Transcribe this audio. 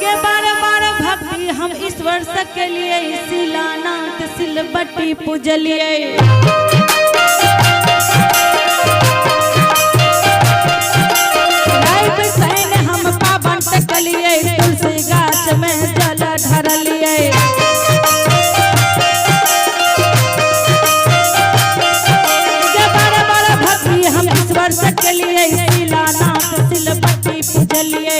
के बार बार भक्ति हम ईश्वर के लिए शिलानाथ सिलबट्टी पूजलिए। हम पावन टकलिए तुलसी गाछ में जल धरलिए। बड़े बड़े भक्ति हम ईश्वर के लिए शिलानाथ सिलबट्टी पूजलिए।